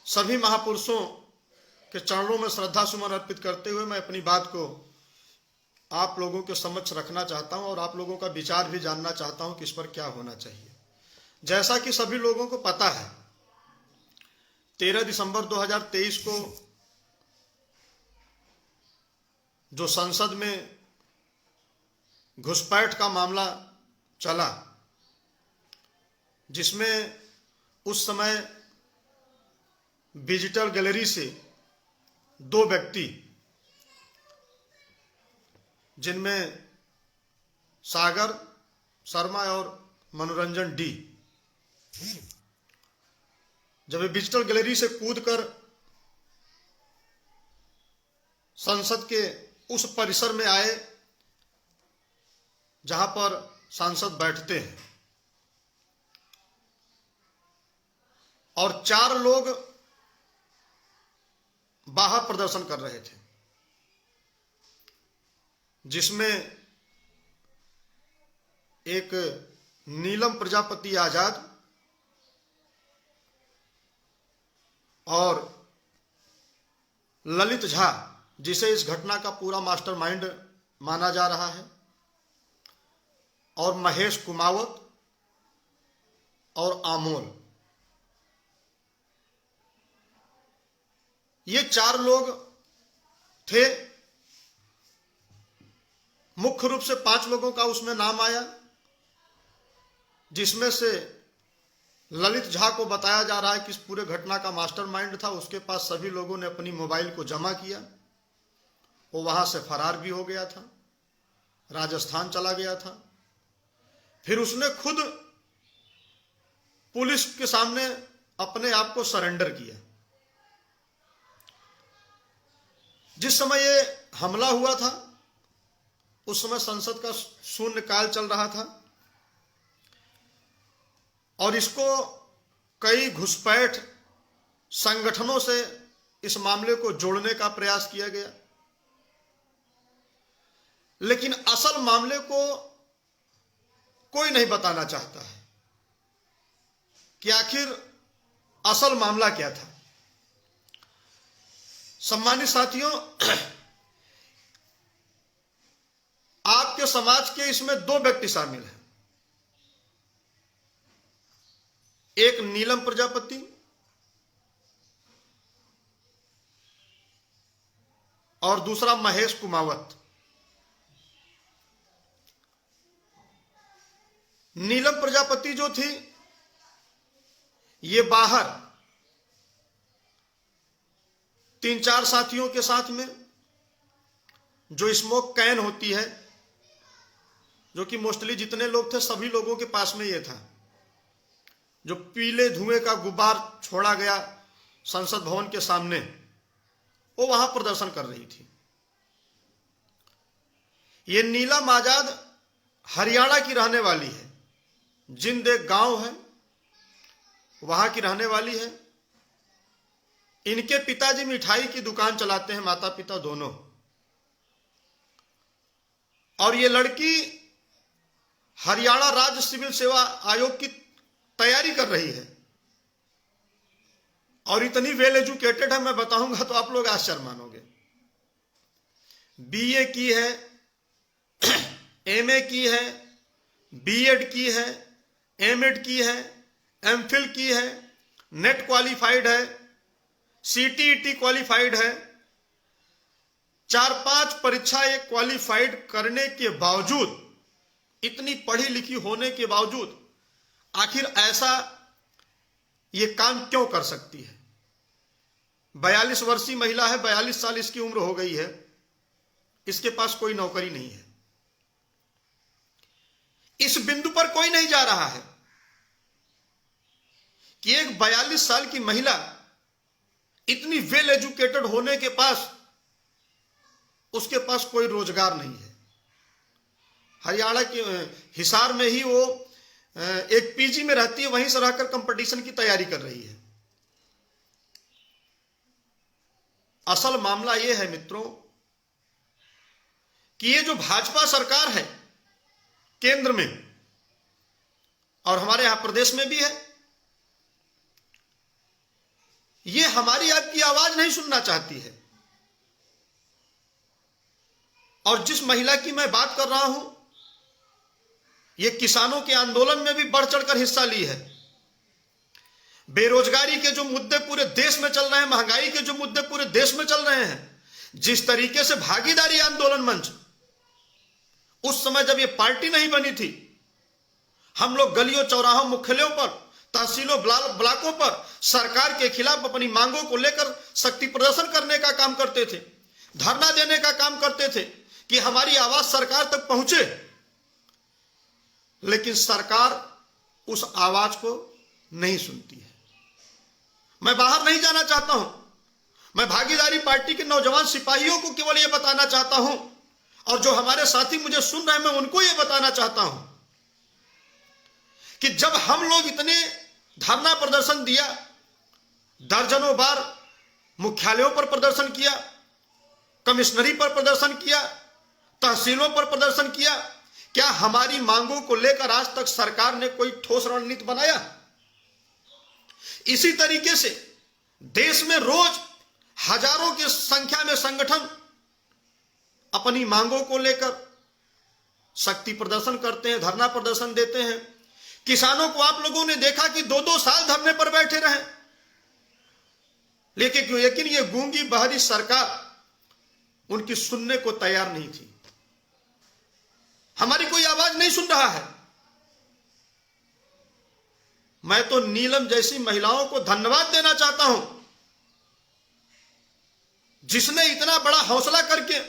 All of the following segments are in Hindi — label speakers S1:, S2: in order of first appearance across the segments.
S1: सभी महापुरुषों के चरणों में श्रद्धा सुमन अर्पित करते हुए मैं अपनी बात को आप लोगों के समक्ष रखना चाहता हूं और आप लोगों का विचार भी जानना चाहता हूं कि इस पर क्या होना चाहिए। जैसा कि सभी लोगों को पता है, 13 दिसंबर 2023 को जो संसद में घुसपैठ का मामला चला, जिसमें उस समय डिजिटल गैलरी से 2 व्यक्ति, जिनमें सागर शर्मा और मनोरंजन डी, जब वे डिजिटल गैलरी से कूदकर संसद के उस परिसर में आए जहां पर सांसद बैठते हैं, और 4 लोग बाहर प्रदर्शन कर रहे थे, जिसमें एक नीलम प्रजापति आजाद और ललित झा, जिसे इस घटना का पूरा मास्टरमाइंड माना जा रहा है, और महेश कुमावत और आमोल, ये 4 लोग थे। मुख्य रूप से 5 लोगों का उसमें नाम आया, जिसमें से ललित झा को बताया जा रहा है कि इस पूरे घटना का मास्टरमाइंड था। उसके पास सभी लोगों ने अपनी मोबाइल को जमा किया, वो वहां से फरार भी हो गया था, राजस्थान चला गया था। फिर उसने खुद पुलिस के सामने अपने आप को सरेंडर किया। जिस समय ये हमला हुआ था, उस समय संसद का शून्यकाल चल रहा था, और इसको कई घुसपैठ संगठनों से इस मामले को जोड़ने का प्रयास किया गया, लेकिन असल मामले को कोई नहीं बताना चाहता है कि आखिर असल मामला क्या था। सम्मानित साथियों, आपके समाज के इसमें 2 व्यक्ति शामिल हैं, एक नीलम प्रजापति और दूसरा महेश कुमावत। नीलम प्रजापति जो थी, ये बाहर 3-4 साथियों के साथ में, जो स्मोक कैन होती है, जो कि मोस्टली जितने लोग थे सभी लोगों के पास में ये था, जो पीले धुएं का गुब्बार छोड़ा गया संसद भवन के सामने, वो वहां प्रदर्शन कर रही थी। ये नीलम आजाद हरियाणा की रहने वाली है, जिंद एक गांव है, वहां की रहने वाली है। इनके पिताजी मिठाई की दुकान चलाते हैं, माता पिता दोनों। और ये लड़की हरियाणा राज्य सिविल सेवा आयोग की तैयारी कर रही है, और इतनी वेल एजुकेटेड है, मैं बताऊंगा तो आप लोग आश्चर्य मानोगे। बीए की है, एमए की है, बीएड की है, एमएड की है, एमफिल की है, नेट क्वालिफाइड है, सीटीईटी क्वालिफाइड है। 4-5 परीक्षाएं क्वालिफाइड करने के बावजूद, इतनी पढ़ी लिखी होने के बावजूद, आखिर ऐसा ये काम क्यों कर सकती है? 42 वर्षीय महिला है, 42 साल इसकी उम्र हो गई है, इसके पास कोई नौकरी नहीं है। इस बिंदु पर कोई नहीं जा रहा है कि एक 42 साल की महिला इतनी वेल एजुकेटेड होने के पास, उसके पास कोई रोजगार नहीं है। हरियाणा के हिसार में ही वो एक पीजी में रहती है, वहीं से रहकर कंपटीशन की तैयारी कर रही है। असल मामला यह है मित्रों कि ये जो भाजपा सरकार है केंद्र में, और हमारे यहां प्रदेश में भी है, ये हमारी आपकी आवाज नहीं सुनना चाहती है। और जिस महिला की मैं बात कर रहा हूं, ये किसानों के आंदोलन में भी बढ़ चढ़कर हिस्सा ली है। बेरोजगारी के जो मुद्दे पूरे देश में चल रहे हैं, महंगाई के जो मुद्दे पूरे देश में चल रहे हैं, जिस तरीके से भागीदारी आंदोलन मंच उस समय जब ये पार्टी नहीं बनी थी, हम लोग गलियों चौराहों मुख्यालयों पर, तहसीलों ब्लॉकों पर सरकार के खिलाफ अपनी मांगों को लेकर शक्ति प्रदर्शन करने का काम करते थे, धरना देने का काम करते थे कि हमारी आवाज सरकार तक पहुंचे। लेकिन सरकार उस आवाज को नहीं सुनती है। मैं बाहर नहीं जाना चाहता हूं, मैं भागीदारी पार्टी के नौजवान सिपाहियों को केवल यह बताना चाहता हूं, और जो हमारे साथी मुझे सुन रहे हैं, मैं उनको यह बताना चाहता हूं कि जब हम लोग इतने धरना प्रदर्शन दिया, दर्जनों बार मुख्यालयों पर प्रदर्शन किया, कमिश्नरी पर प्रदर्शन किया, तहसीलों पर प्रदर्शन किया, क्या हमारी मांगों को लेकर आज तक सरकार ने कोई ठोस रणनीति बनाया? इसी तरीके से देश में रोज हजारों की संख्या में संगठन अपनी मांगों को लेकर शक्ति प्रदर्शन करते हैं, धरना प्रदर्शन देते हैं। किसानों को आप लोगों ने देखा कि 2-2 साल धरने पर बैठे रहे, लेकिन ये गूंगी बहरी सरकार उनकी सुनने को तैयार नहीं थी। हमारी कोई आवाज नहीं सुन रहा है। मैं तो नीलम जैसी महिलाओं को धन्यवाद देना चाहता हूं, जिसने इतना बड़ा हौसला करके,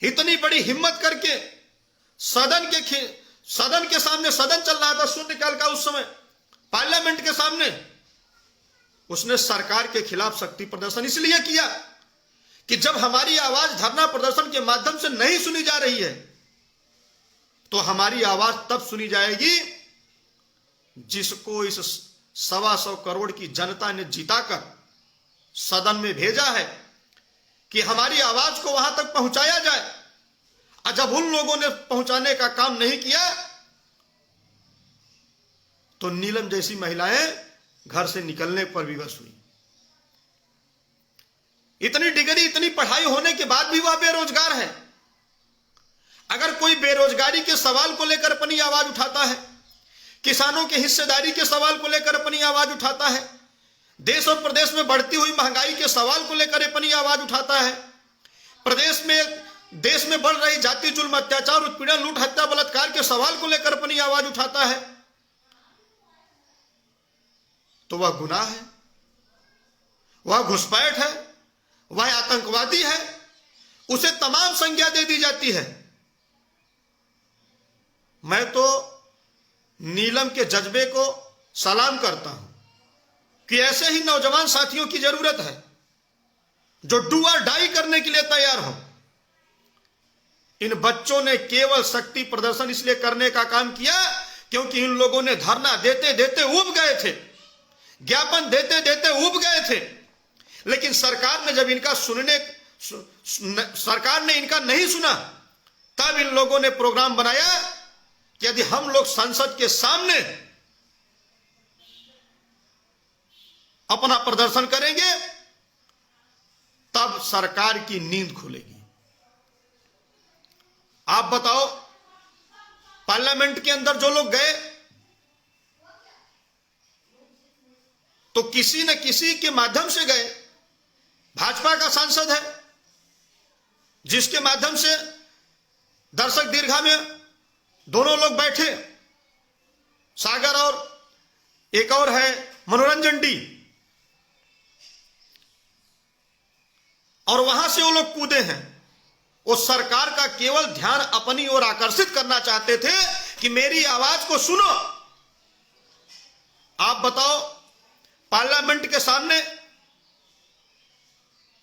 S1: इतनी बड़ी हिम्मत करके सदन के सामने, सदन चल रहा था शून्यकाल का उस समय, पार्लियामेंट के सामने उसने सरकार के खिलाफ शक्ति प्रदर्शन इसलिए किया कि जब हमारी आवाज धरना प्रदर्शन के माध्यम से नहीं सुनी जा रही है, तो हमारी आवाज तब सुनी जाएगी जिसको इस 125 करोड़ की जनता ने जिताकर सदन में भेजा है कि हमारी आवाज को वहां तक पहुंचाया जाए। और जब उन लोगों ने पहुंचाने का काम नहीं किया, तो नीलम जैसी महिलाएं घर से निकलने पर विवश हुई। इतनी डिग्री, इतनी पढ़ाई होने के बाद भी वह बेरोजगार है। अगर कोई बेरोजगारी के सवाल को लेकर अपनी आवाज उठाता है, किसानों के हिस्सेदारी के सवाल को लेकर अपनी आवाज उठाता है, देश और प्रदेश में बढ़ती हुई महंगाई के सवाल को लेकर अपनी आवाज उठाता है, देश में बढ़ रही जाति जुल्म, अत्याचार, उत्पीड़न, लूट, हत्या, बलात्कार के सवाल को लेकर अपनी आवाज उठाता है, तो वह गुनाह है, वह घुसपैठ है, वह आतंकवादी है, उसे तमाम संज्ञा दे दी जाती है। मैं तो नीलम के जज्बे को सलाम करता हूं कि ऐसे ही नौजवान साथियों की जरूरत है जो डू और डाई करने के लिए तैयार हो। इन बच्चों ने केवल शक्ति प्रदर्शन इसलिए करने का काम किया क्योंकि इन लोगों ने धरना देते देते उब गए थे, ज्ञापन देते देते उब गए थे। लेकिन सरकार ने जब सरकार ने इनका नहीं सुना, तब इन लोगों ने प्रोग्राम बनाया कि यदि हम लोग संसद के सामने अपना प्रदर्शन करेंगे, तब सरकार की नींद खुलेगी। आप बताओ, पार्लियामेंट के अंदर जो लोग गए, तो किसी न किसी के माध्यम से गए। भाजपा का सांसद है, जिसके माध्यम से दर्शक दीर्घा में दोनों लोग बैठे, सागर और एक और है मनोरंजन डी, और वहां से वो लोग कूदे हैं। वो सरकार का केवल ध्यान अपनी ओर आकर्षित करना चाहते थे कि मेरी आवाज को सुनो। आप बताओ, पार्लियामेंट के सामने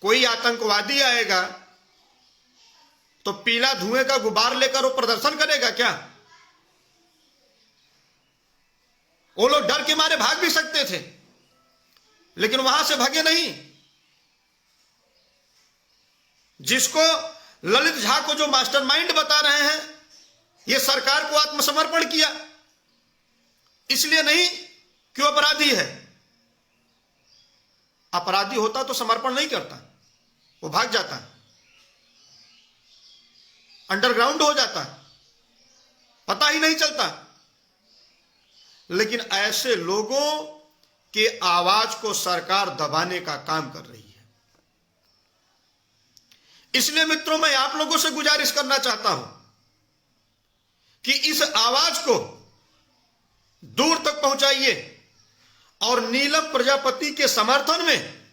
S1: कोई आतंकवादी आएगा तो पीला धुएं का गुब्बार लेकर वो प्रदर्शन करेगा क्या? वो लोग डर के मारे भाग भी सकते थे, लेकिन वहां से भागे नहीं। जिसको ललित झा को जो मास्टरमाइंड बता रहे हैं, ये सरकार को आत्मसमर्पण किया, इसलिए नहीं कि वो अपराधी है, अपराधी होता तो समर्पण नहीं करता, वो भाग जाता, अंडरग्राउंड हो जाता, पता ही नहीं चलता। लेकिन ऐसे लोगों के आवाज को सरकार दबाने का काम कर रही है। इसलिए मित्रों, मैं आप लोगों से गुजारिश करना चाहता हूं कि इस आवाज को दूर तक पहुंचाइए और नीलम प्रजापति के समर्थन में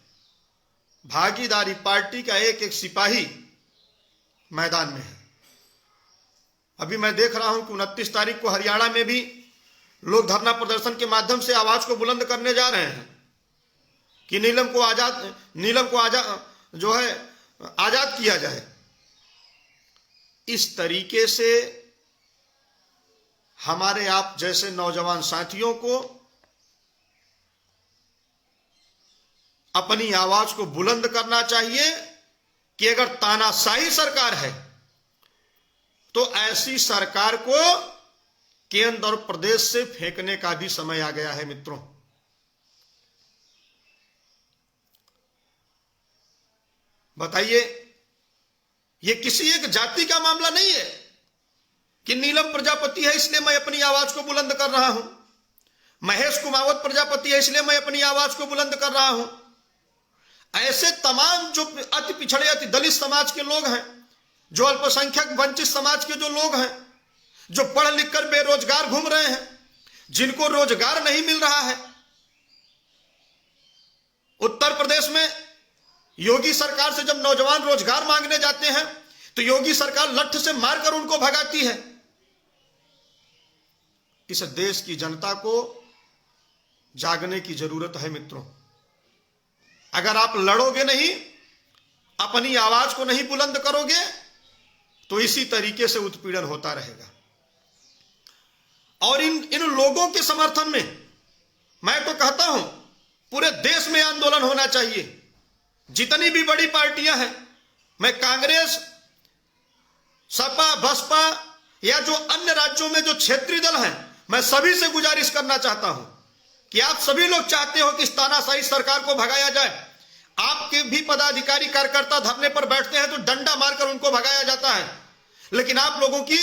S1: भागीदारी पार्टी का एक एक सिपाही मैदान में है। अभी मैं देख रहा हूं कि 29 तारीख को हरियाणा में भी लोग धरना प्रदर्शन के माध्यम से आवाज को बुलंद करने जा रहे हैं कि नीलम को आजाद किया जाए। इस तरीके से हमारे आप जैसे नौजवान साथियों को अपनी आवाज को बुलंद करना चाहिए कि अगर तानाशाही सरकार है तो ऐसी सरकार को केंद्र और प्रदेश से फेंकने का भी समय आ गया है। मित्रों, बताइए, यह किसी एक जाति का मामला नहीं है कि नीलम प्रजापति है इसलिए मैं अपनी आवाज को बुलंद कर रहा हूं, महेश कुमावत प्रजापति है इसलिए मैं अपनी आवाज को बुलंद कर रहा हूं। ऐसे तमाम जो अति पिछड़े, अति दलित समाज के लोग हैं, जो अल्पसंख्यक वंचित समाज के जो लोग हैं, जो पढ़ लिख कर बेरोजगार घूम रहे हैं, जिनको रोजगार नहीं मिल रहा है। उत्तर प्रदेश में योगी सरकार से जब नौजवान रोजगार मांगने जाते हैं तो योगी सरकार लठ से मारकर उनको भगाती है। इस देश की जनता को जागने की जरूरत है। मित्रों, अगर आप लड़ोगे नहीं, अपनी आवाज को नहीं बुलंद करोगे तो इसी तरीके से उत्पीड़न होता रहेगा। और इन लोगों के समर्थन में मैं तो कहता हूं पूरे देश में आंदोलन होना चाहिए। जितनी भी बड़ी पार्टियां हैं, मैं कांग्रेस, सपा, बसपा या जो अन्य राज्यों में जो क्षेत्रीय दल हैं, मैं सभी से गुजारिश करना चाहता हूं कि आप सभी लोग चाहते हो कि इस तानाशाही सरकार को भगाया जाए। आपके भी पदाधिकारी कार्यकर्ता धरने पर बैठते हैं तो डंडा मारकर उनको भगाया जाता है, लेकिन आप लोगों की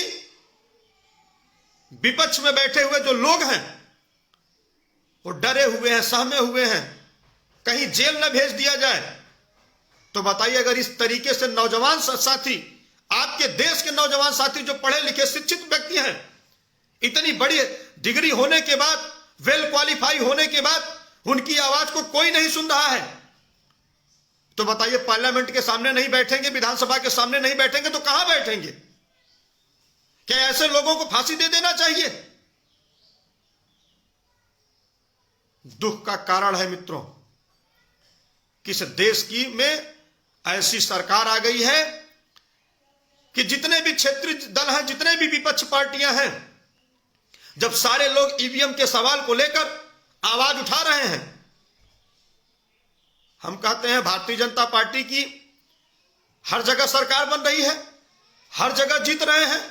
S1: विपक्ष में बैठे हुए जो लोग हैं वो डरे हुए हैं, सहमे हुए हैं, कहीं जेल न भेज दिया जाए। तो बताइए, अगर इस तरीके से नौजवान साथी, आपके देश के नौजवान साथी जो पढ़े लिखे शिक्षित व्यक्ति हैं, इतनी बड़ी डिग्री होने के बाद, वेल क्वालिफाई होने के बाद उनकी आवाज को कोई नहीं सुन रहा है, तो बताइए पार्लियामेंट के सामने नहीं बैठेंगे, विधानसभा के सामने नहीं बैठेंगे तो कहां बैठेंगे? क्या ऐसे लोगों को फांसी दे देना चाहिए? दुख का कारण है मित्रों कि इस देश की में ऐसी सरकार आ गई है कि जितने भी क्षेत्रीय दल हैं, जितने भी विपक्ष पार्टियां हैं, जब सारे लोग ईवीएम के सवाल को लेकर आवाज उठा रहे हैं, हम कहते हैं भारतीय जनता पार्टी की हर जगह सरकार बन रही है, हर जगह जीत रहे हैं,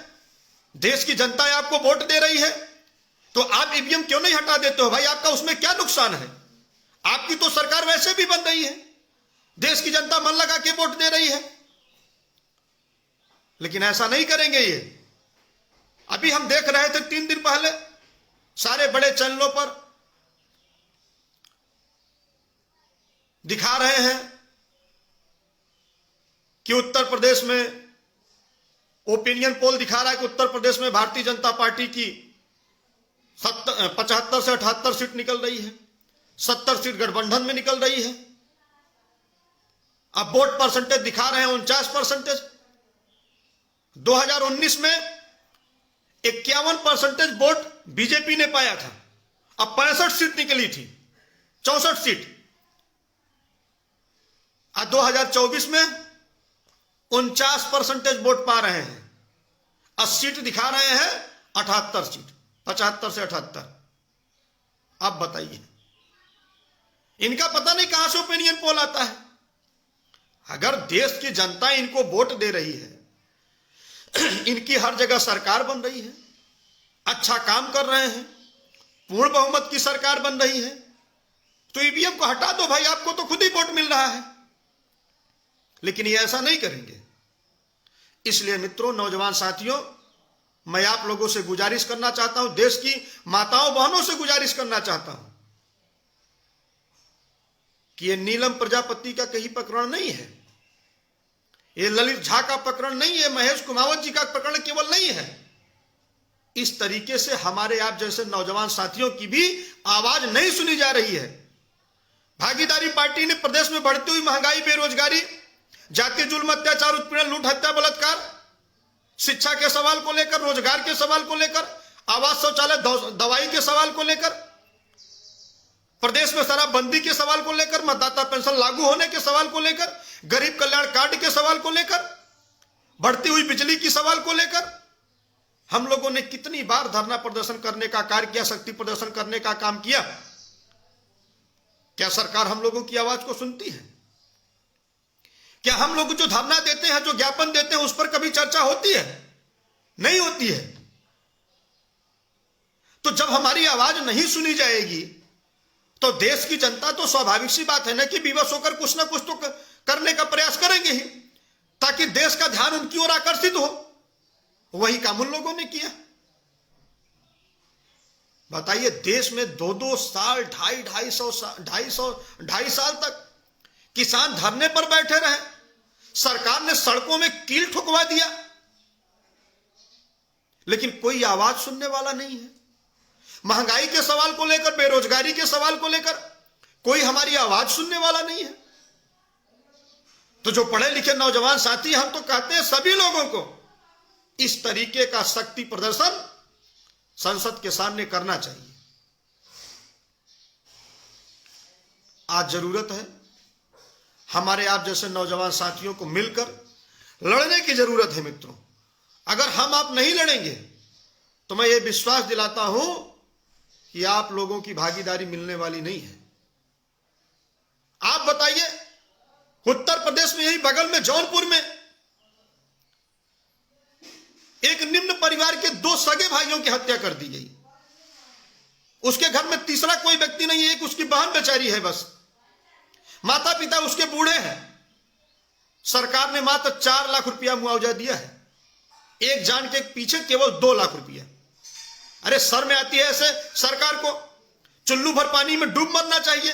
S1: देश की जनता आपको वोट दे रही है, तो आप ईवीएम क्यों नहीं हटा देते हो? भाई, आपका उसमें क्या नुकसान है? आपकी तो सरकार वैसे भी बन रही है, देश की जनता मन लगा के वोट दे रही है। लेकिन ऐसा नहीं करेंगे ये। अभी हम देख रहे थे 3 दिन पहले सारे बड़े चैनलों पर दिखा रहे हैं कि उत्तर प्रदेश में ओपिनियन पोल दिखा रहा है कि उत्तर प्रदेश में भारतीय जनता पार्टी की 75 से 78 सीट निकल रही है, 70 सीट गठबंधन में निकल रही है। अब वोट परसेंटेज दिखा रहे हैं 49%। 2019 में 51% वोट बीजेपी ने पाया था, अब 65 सीट निकली थी, 64 सीट। आज 2024 में 49% वोट पा रहे हैं, 80 सीट दिखा रहे हैं, 78 सीट, 75 से 78। अब बताइए, इनका पता नहीं कहां से ओपिनियन पोल आता है। अगर देश की जनता इनको वोट दे रही है, इनकी हर जगह सरकार बन रही है, अच्छा काम कर रहे हैं, पूर्ण बहुमत की सरकार बन रही है, तो ईवीएम को हटा दो भाई, आपको तो खुद ही वोट मिल रहा है। लेकिन ये ऐसा नहीं करेंगे। इसलिए मित्रों, नौजवान साथियों, मैं आप लोगों से गुजारिश करना चाहता हूं, देश की माताओं बहनों से गुजारिश करना चाहता हूं कि ये नीलम प्रजापति का कहीं प्रकरण नहीं है, ये ललित झा का प्रकरण नहीं है, महेश कुमावत जी का प्रकरण केवल नहीं है। इस तरीके से हमारे आप जैसे नौजवान साथियों की भी आवाज नहीं सुनी जा रही है। भागीदारी पार्टी ने प्रदेश में बढ़ती हुई महंगाई, बेरोजगारी, जातीय जुल्म, अत्याचार, उत्पीड़न, लूट, हत्या, बलात्कार, शिक्षा के सवाल को लेकर, रोजगार के सवाल को लेकर, आवास, शौचालय, दवाई के सवाल को लेकर, प्रदेश में शराबबंदी के सवाल को लेकर, मतदाता पेंशन लागू होने के सवाल को लेकर, गरीब कल्याण कार्ड के सवाल को लेकर, बढ़ती हुई बिजली की सवाल को लेकर हम लोगों ने कितनी बार धरना प्रदर्शन करने का कार्य किया, शक्ति प्रदर्शन करने का काम किया। क्या सरकार हम लोगों की आवाज को सुनती है? क्या हम लोग जो धरना देते हैं, जो ज्ञापन देते हैं, उस पर कभी चर्चा होती है? नहीं होती है। तो जब हमारी आवाज नहीं सुनी जाएगी तो देश की जनता तो स्वाभाविक सी बात है ना कि विवश होकर कुछ ना कुछ तो करने का प्रयास करेंगे ही, ताकि देश का ध्यान उनकी ओर आकर्षित हो। वही काम उन लोगों ने किया। बताइए, देश में 2-2 साल, 2.5 साल तक किसान धरने पर बैठे रहे, सरकार ने सड़कों में कील ठुकवा दिया, लेकिन कोई आवाज सुनने वाला नहीं है। महंगाई के सवाल को लेकर, बेरोजगारी के सवाल को लेकर कोई हमारी आवाज सुनने वाला नहीं है। तो जो पढ़े लिखे नौजवान साथी, हम तो कहते हैं सभी लोगों को इस तरीके का शक्ति प्रदर्शन संसद के सामने करना चाहिए। आज जरूरत है हमारे आप जैसे नौजवान साथियों को मिलकर लड़ने की जरूरत है मित्रों। अगर हम आप नहीं लड़ेंगे तो मैं ये विश्वास दिलाता हूं कि आप लोगों की भागीदारी मिलने वाली नहीं है। आप बताइए, उत्तर प्रदेश में यही बगल में जौनपुर में एक निम्न परिवार के 2 सगे भाइयों की हत्या कर दी गई। उसके घर में तीसरा कोई व्यक्ति नहीं है, एक उसकी बहन बेचारी है बस। माता पिता उसके बूढ़े हैं। सरकार ने मात्र 4 लाख रुपया मुआवजा दिया है, एक जान के पीछे केवल 2 लाख रुपया। अरे शर्म आती है ऐसे सरकार को? चुल्लू भर पानी में डूब मरना चाहिए,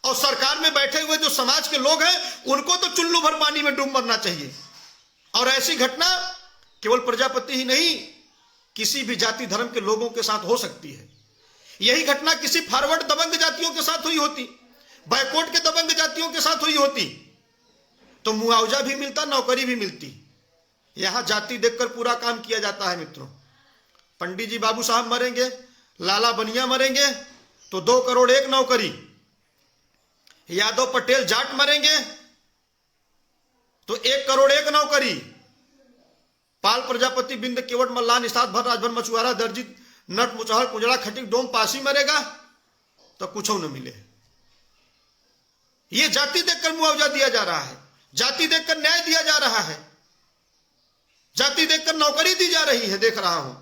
S1: और सरकार में बैठे हुए जो समाज के लोग हैं उनको तो चुल्लू भर पानी में डूब मरना चाहिए। और ऐसी घटना केवल प्रजापति ही नहीं, किसी भी जाति धर्म के लोगों के साथ हो सकती है। यही घटना किसी फॉरवर्ड दबंग जातियों के साथ हुई होती, बैकवर्ड के दबंग जातियों के साथ हुई होती, तो मुआवजा भी मिलता, नौकरी भी मिलती। यहां जाति देखकर पूरा काम किया जाता है मित्रों। पंडित जी बाबू साहब मरेंगे, लाला बनिया मरेंगे तो 2 करोड़ 1 नौकरी, यादव पटेल जाट मरेंगे तो 1 करोड़ 1 नौकरी, पाल प्रजापति बिंद केवट मल्लान निषाद भर राजभर मछुआरा दर्जित नट मुचहल कुजड़ा खटिक डोम पासी मरेगा तो कुछ न मिले। यह जाति देखकर मुआवजा दिया जा रहा है, जाति देखकर न्याय दिया जा रहा है, जाति देखकर नौकरी दी जा रही है। देख रहा हूं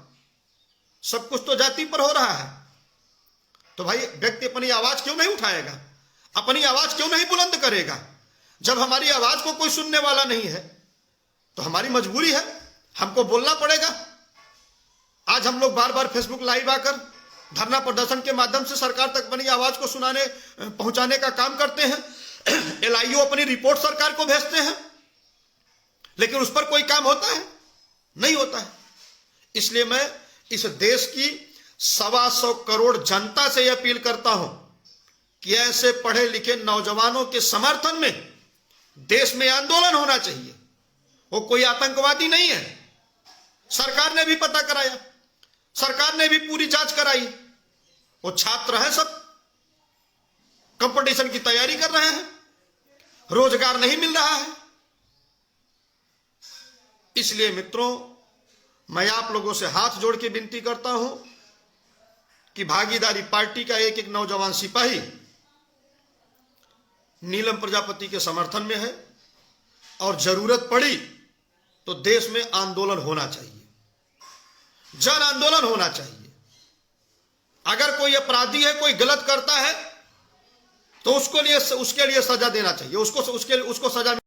S1: सब कुछ तो जाति पर हो रहा है। तो भाई व्यक्ति अपनी आवाज क्यों नहीं उठाएगा, अपनी आवाज क्यों नहीं बुलंद करेगा? जब हमारी आवाज को कोई सुनने वाला नहीं है तो हमारी मजबूरी है, हमको बोलना पड़ेगा। आज हम लोग बार बार फेसबुक लाइव आकर धरना प्रदर्शन के माध्यम से सरकार तक अपनी आवाज को पहुंचाने का काम करते हैं। LIO अपनी रिपोर्ट सरकार को भेजते हैं, लेकिन उस पर कोई काम होता है? नहीं होता है। इसलिए मैं इस देश की 125 करोड़ जनता से यह अपील करता हूं कि ऐसे पढ़े लिखे नौजवानों के समर्थन में देश में आंदोलन होना चाहिए। वो कोई आतंकवादी नहीं है। सरकार ने भी पता कराया, सरकार ने भी पूरी जांच कराई। वो छात्र हैं, सब कंपटीशन की तैयारी कर रहे हैं, रोजगार नहीं मिल रहा है। इसलिए मित्रों, मैं आप लोगों से हाथ जोड़ के विनती करता हूं कि भागीदारी पार्टी का एक एक नौजवान सिपाही नीलम प्रजापति के समर्थन में है, और जरूरत पड़ी तो देश में आंदोलन होना चाहिए, जन आंदोलन होना चाहिए। अगर कोई अपराधी है, कोई गलत करता है, तो तो उसके लिए सजा देना चाहिए, उसको सजा